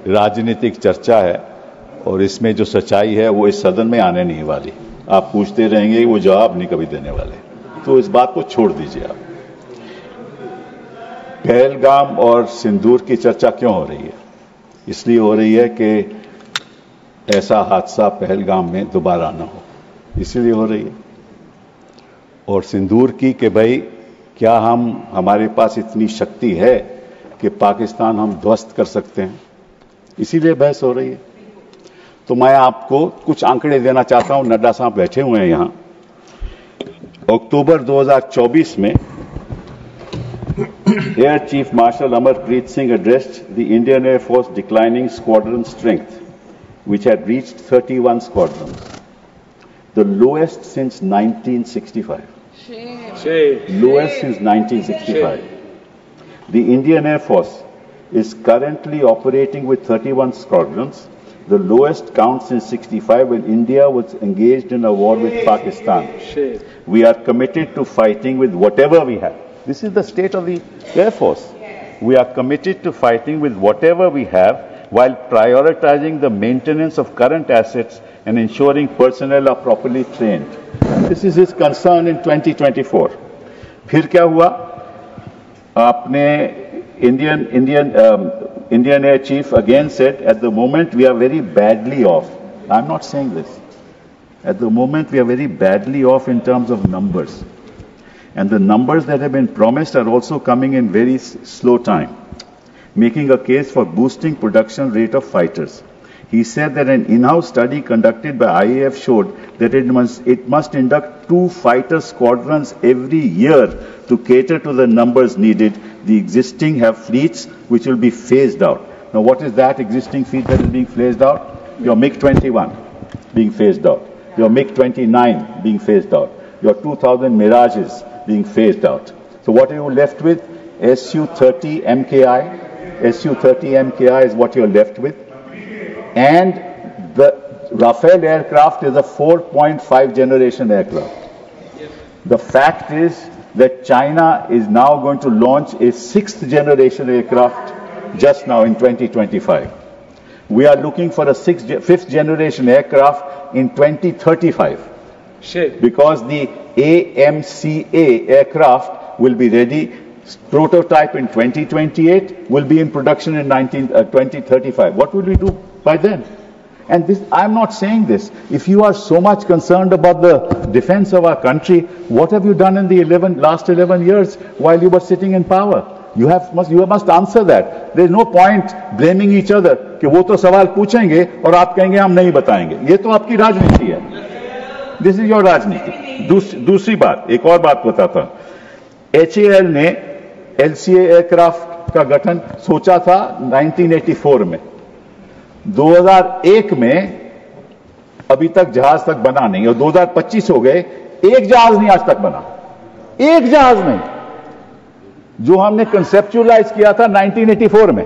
राजनीतिक चर्चा है और इसमें जो सच्चाई है वो इस सदन में आने नहीं वाली। आप पूछते रहेंगे, वो जवाब नहीं कभी देने वाले, तो इस बात को छोड़ दीजिए आप। पहलगाम और सिंदूर की चर्चा क्यों हो रही है? इसलिए हो रही है कि ऐसा हादसा पहलगाम में दोबारा ना हो, इसीलिए हो रही है। और सिंदूर की कि भाई क्या हमारे पास इतनी शक्ति है कि पाकिस्तान हम ध्वस्त कर सकते हैं, इसीलिए बहस हो रही है। तो मैं आपको कुछ आंकड़े देना चाहता हूं। नड्डा साहब बैठे हुए हैं यहां। अक्टूबर 2024 में air chief marshal Amarpreet Singh addressed the Indian Air Force declining squadron strength, which had reached 31 squadrons, the lowest since 1965. Lowest since 1965. The Indian Air Force is currently operating with 31 squadrons, the lowest count since 65 when India was engaged in a war with Pakistan. We are committed to fighting with whatever we have. This is the state of the Air Force. We are committed to fighting with whatever we have while prioritizing the maintenance of current assets and ensuring personnel are properly trained. This is his concern in 2024. फिर क्या हुआ? आपने Indian Air Chief again said, at the moment we are very badly off. I'm not saying this. At the moment we are very badly off in terms of numbers. And the numbers that have been promised are also coming in very slow time, making a case for boosting production rate of fighters. He said that an in-house study conducted by IAF showed that it must induct 2 fighter squadrons every year to cater to the numbers needed. The existing have fleets which will be phased out. Now what is that existing fleet that is being phased out? Your MiG-21 being phased out. Your MiG-29 being phased out. Your 2000 Mirages being phased out. So what are you left with? Su-30 MKI. Su-30 MKI is what you're left with. And the Rafale aircraft is a 4.5 generation aircraft. The fact is that China is now going to launch a 6th generation aircraft just now in 2025. We are looking for a 5th generation aircraft in 2035. Because the AMCA aircraft will be ready, prototype in 2028, will be in production in 2035. What will we do by then? And this, I'm not saying this. If you are so much concerned about the defense of our country, what have you done in the last 11 years while you were sitting in power? You must answer that. There is no point blaming each other कि वो तो सवाल पूछेंगे और आप कहेंगे हम नहीं बताएंगे। ये तो आपकी राजनीति है। दिस इज योर राजनीति। दूसरी बात, एक और बात बताता हूं। HAL ने LCA एयरक्राफ्ट का गठन सोचा था 1984 में। 2001 में अभी तक जहाज तक बना नहीं और 2025 हो गए, एक जहाज नहीं आज तक बना, एक जहाज नहीं, जो हमने कंसेप्चुअलाइज किया था 1984 में।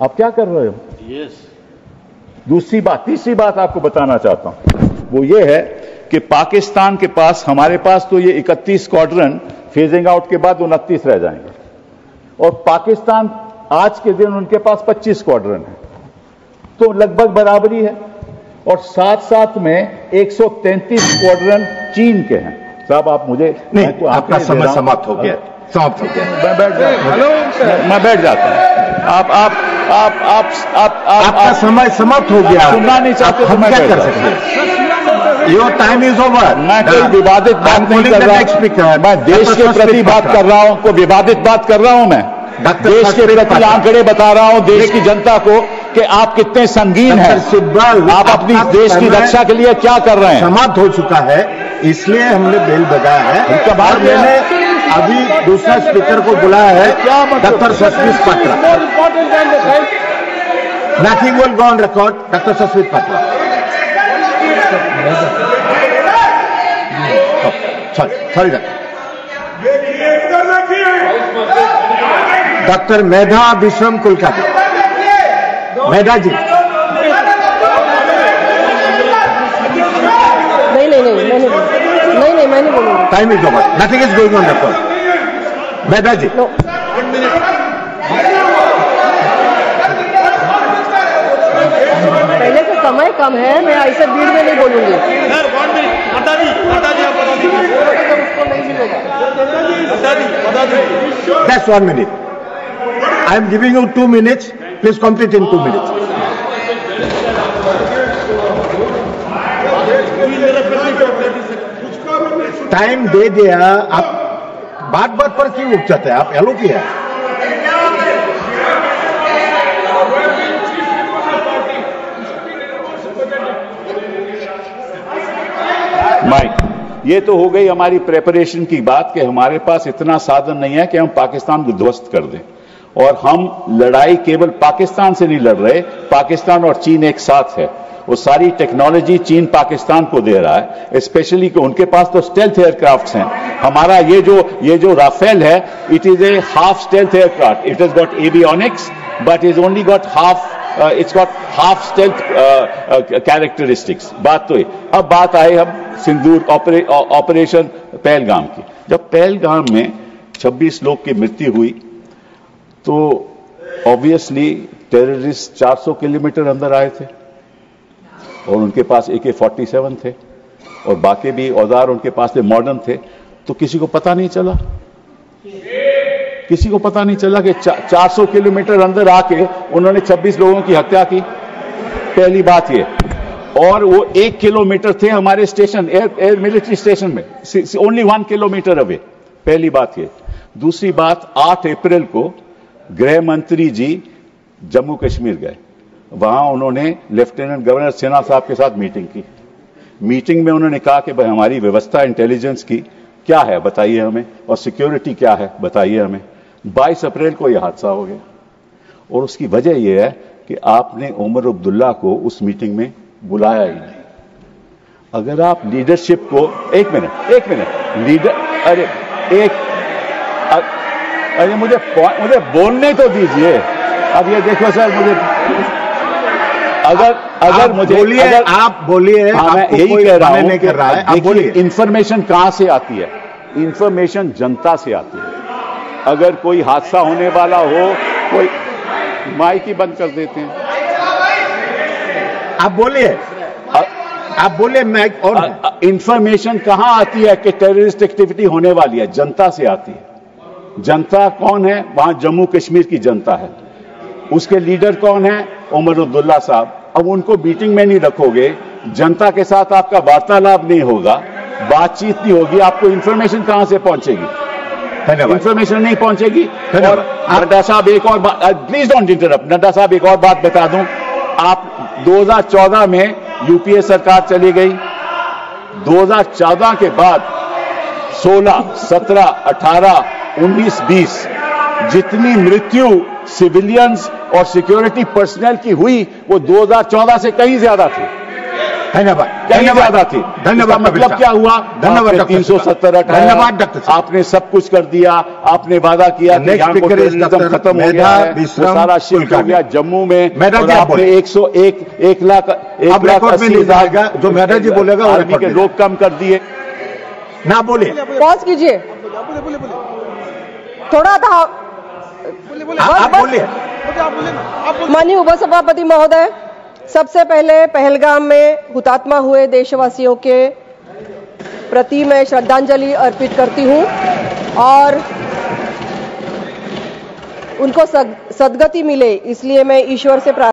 आप क्या कर रहे हो? दूसरी बात, तीसरी बात आपको बताना चाहता हूं, वो ये है कि पाकिस्तान के पास, हमारे पास तो ये 31 स्क्वाड्रन फेजिंग आउट के बाद 29 रह जाएंगे, और पाकिस्तान आज के दिन उनके पास 25 स्क्वाड्रन है, तो लगभग बराबरी है। और साथ साथ में 133 स्क्वाड्रन चीन के हैं। साहब आप मुझे नहीं, आपका समय समाप्त हो गया, समाप्त हो गया। मैं बैठ जाता हूं। आपका समय समाप्त हो गया। सुनना नहीं चाहते तो मैं क्या कर सकते हैं? Your time is over. मैं कोई विवादित बात नहीं कर रहा, मैं देश के प्रति बात कर रहा हूं, कोई विवादित बात कर रहा हूं। मैं देश के प्रति आंकड़े बता रहा हूं, देश की जनता को कि आप कितने संगीन हैं, आप अपनी देश की रक्षा के लिए क्या कर रहे हैं। समाप्त हो चुका है, इसलिए हमने बेल बजाया है। और मैंने अभी दूसरा स्पीकर को बुलाया है, doctor Sasmit Patra. Nothing will go on record. Doctor Sasmit Patra, sorry doctor Medha Vishwam Kulkarni. Medha ji, नहीं मैंने बोला। Time is over, nothing is going on record. Medha ji, कम है, मैं ऐसे भीड़ में नहीं बोलूंगी। That's 1 minute. I am giving you 2 minutes. Please complete in 2 minutes. Time दे दिया, आप बात बात पर क्यों उठ जाते हैं? आप एलो किया माइक, ये तो हो गई हमारी प्रेपरेशन की बात कि हमारे पास इतना साधन नहीं है कि हम पाकिस्तान को ध्वस्त कर दें। और हम लड़ाई केवल पाकिस्तान से नहीं लड़ रहे, पाकिस्तान और चीन एक साथ है। वो सारी टेक्नोलॉजी चीन पाकिस्तान को दे रहा है, स्पेशली कि उनके पास तो स्टेल्थ एयरक्राफ्ट्स हैं। हमारा ये जो राफेल है, it is a half stealth aircraft. It has got avionics but is only got half, it's got half stealth characteristics. बात तो ये। अब बात आए हम सिंदूर ऑपरेशन पहलगाम की। जब पहलगाम में 26 लोग की मृत्यु हुई तो ऑब्वियसली टेररिस्ट 400 किलोमीटर अंदर आए थे और उनके पास AK-47 थे और बाकी भी औजार उनके पास में मॉडर्न थे। तो किसी को पता नहीं चला, किसी को पता नहीं चला कि 400 किलोमीटर अंदर आके उन्होंने 26 लोगों की हत्या की। पहली बात ये। और वो 1 किलोमीटर थे हमारे स्टेशन, एयर मिलिट्री स्टेशन में, ओनली 1 किलोमीटर अवे। पहली बात ये। दूसरी बात, 8 अप्रैल को गृह मंत्री जी जम्मू कश्मीर गए। वहां उन्होंने लेफ्टिनेंट गवर्नर सिन्हा साहब के साथ मीटिंग की। मीटिंग में उन्होंने कहा कि भाई हमारी व्यवस्था इंटेलिजेंस की क्या है बताइए हमें, और सिक्योरिटी क्या है बताइए हमें। 22 अप्रैल को यह हादसा हो गया और उसकी वजह यह है कि आपने उमर अब्दुल्ला को उस मीटिंग में बुलाया ही नहीं। अगर आप लीडरशिप को एक मिनट लीडर अरे मुझे बोलने तो दीजिए। अब ये देखो सर, मुझे अगर मुझे बोलिए, आप बोलिए। हाँ, मैं यही कह रहा हूं नहीं कर रहा है। आप बोलिए। इंफॉर्मेशन कहां से आती है? इंफॉर्मेशन जनता से आती है। अगर कोई हादसा होने वाला हो, कोई माइक ही बंद कर देते हैं। आप बोलिए, आप बोलिए। माइक और इंफॉर्मेशन कहां आती है कि टेररिस्ट एक्टिविटी होने वाली है? जनता से आती है। जनता कौन है? वहां जम्मू कश्मीर की जनता है। उसके लीडर कौन है? उमर अब्दुल्ला साहब। अब उनको मीटिंग में नहीं रखोगे, जनता के साथ आपका वार्तालाप नहीं होगा, बातचीत नहीं होगी, आपको इंफॉर्मेशन कहां से पहुंचेगी? धन्यवाद। इंफॉर्मेशन नहीं पहुंचेगी। और नड्डा साहब एक और बात, प्लीज डोंट इंटरप्ट। नड्डा साहब एक और बात बता दूं, आप 2014 में यूपीए सरकार चली गई। 2014 के बाद 16, 17, 18, 19, 20 जितनी मृत्यु सिविलियंस और सिक्योरिटी पर्सनल की हुई वो 2014 से कहीं ज्यादा थी। धन्यवाद। कहीं ज्यादा थी। धन्यवाद। मतलब क्या हुआ? धन्यवाद। 370 धन्यवाद डॉक्टर। आपने सब कुछ कर दिया। आपने वादा किया कि यहाँ को टेररिज्म खत्म हो गया है, वो सारा शिफ्ट हो गया जम्मू में। और आपने 1 लाख 80 हजार जो मेधा जी बोलेगा आर्मी के लोग कम कर दिए। ना बोले, पॉज कीजिए थोड़ा था। आप बोलिए। माननीय उपसभापति महोदय, सबसे पहले पहलगाम में हुतात्मा हुए देशवासियों के प्रति मैं श्रद्धांजलि अर्पित करती हूं और उनको सद्गति मिले इसलिए मैं ईश्वर से प्रार्थना